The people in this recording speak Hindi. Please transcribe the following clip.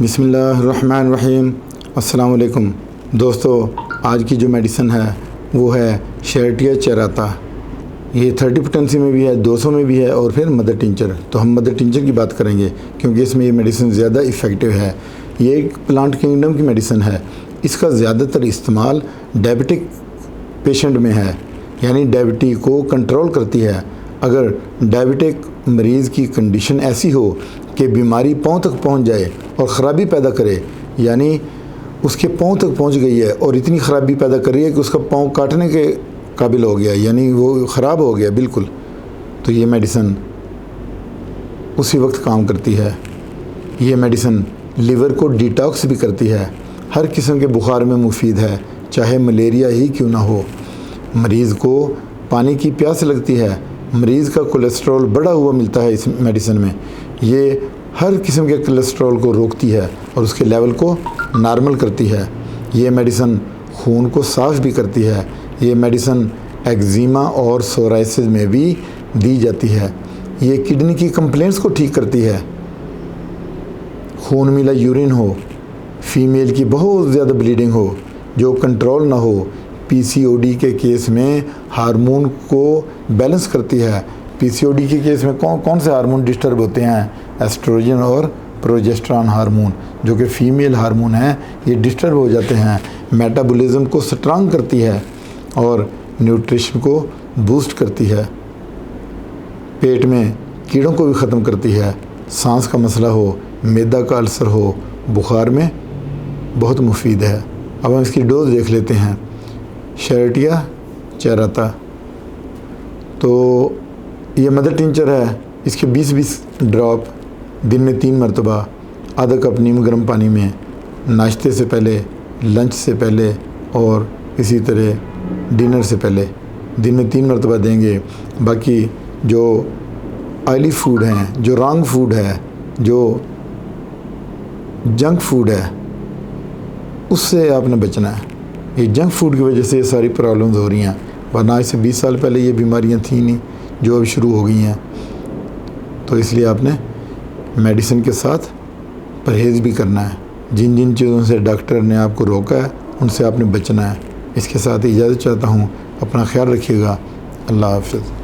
बिस्मिल्लाहिर्रहमानिर्रहीम। अस्सलाम वालेकुम दोस्तों, आज की जो मेडिसिन है वो है शेरेटिया चेराता। ये 30 पोटेंसी में भी है, 200 में भी है और फिर मदर टिंचर। तो हम मदर टिंचर की बात करेंगे क्योंकि इसमें ये मेडिसिन ज़्यादा इफ़ेक्टिव है। ये एक प्लांट किंगडम की मेडिसिन है। इसका ज़्यादातर इस्तेमाल डायबिटिक पेशेंट में है, यानी डायबिटीज़ को कंट्रोल करती है। अगर डायबिटिक मरीज़ की कंडीशन ऐसी हो कि बीमारी पाँव तक पहुंच जाए और ख़राबी पैदा करे, यानी उसके पाँव तक पहुंच गई है और इतनी ख़राबी पैदा कर रही है कि उसका पाँव काटने के काबिल हो गया, यानी वो ख़राब हो गया बिल्कुल, तो ये मेडिसिन उसी वक्त काम करती है। ये मेडिसिन लिवर को डिटॉक्स भी करती है। हर किस्म के बुखार में मुफीद है, चाहे मलेरिया ही क्यों ना हो। मरीज़ को पानी की प्यास लगती है। मरीज़ का कोलेस्ट्रॉल बढ़ा हुआ मिलता है इस मेडिसिन में। ये हर किस्म के कोलेस्ट्रॉल को रोकती है और उसके लेवल को नॉर्मल करती है। ये मेडिसिन खून को साफ़ भी करती है। ये मेडिसिन एक्जिमा और सोराइसिस में भी दी जाती है। ये किडनी की कंप्लेंट्स को ठीक करती है। खून मिला यूरिन हो, फीमेल की बहुत ज़्यादा ब्लीडिंग हो जो कंट्रोल ना हो, पीसीओडी के केस में हार्मोन को बैलेंस करती है। पीसीओडी के केस में कौन कौन से हार्मोन डिस्टर्ब होते हैं? एस्ट्रोजन और प्रोजेस्टेरॉन हार्मोन, जो कि फ़ीमेल हार्मोन हैं, ये डिस्टर्ब हो जाते हैं। मेटाबॉलिज्म को स्ट्रांग करती है और न्यूट्रिशन को बूस्ट करती है। पेट में कीड़ों को भी ख़त्म करती है। सांस का मसला हो, मैदा का अल्सर हो, बुखार में बहुत मुफीद है। अब हम इसकी डोज देख लेते हैं। शेरेटिया चेराता, तो ये मदर टिंचर है। इसके 20-20 ड्रॉप दिन में 3 मरतबा आधा कप नीम गर्म पानी में, नाश्ते से पहले, लंच से पहले और इसी तरह डिनर से पहले दिन में 3 मरतबा देंगे। बाकी जो ऑयली फूड हैं, जो रॉन्ग फूड है, जो जंक फूड है, उससे आपने बचना है। ये जंक फूड की वजह से ये सारी प्रॉब्लम्स हो रही हैं, वरना आज से 20 साल पहले ये बीमारियां थी नहीं जो अब शुरू हो गई हैं। तो इसलिए आपने मेडिसिन के साथ परहेज़ भी करना है। जिन जिन चीज़ों से डॉक्टर ने आपको रोका है उनसे आपने बचना है। इसके साथ इजाज़त चाहता हूँ। अपना ख्याल रखिएगा। अल्लाह हाफ़िज़।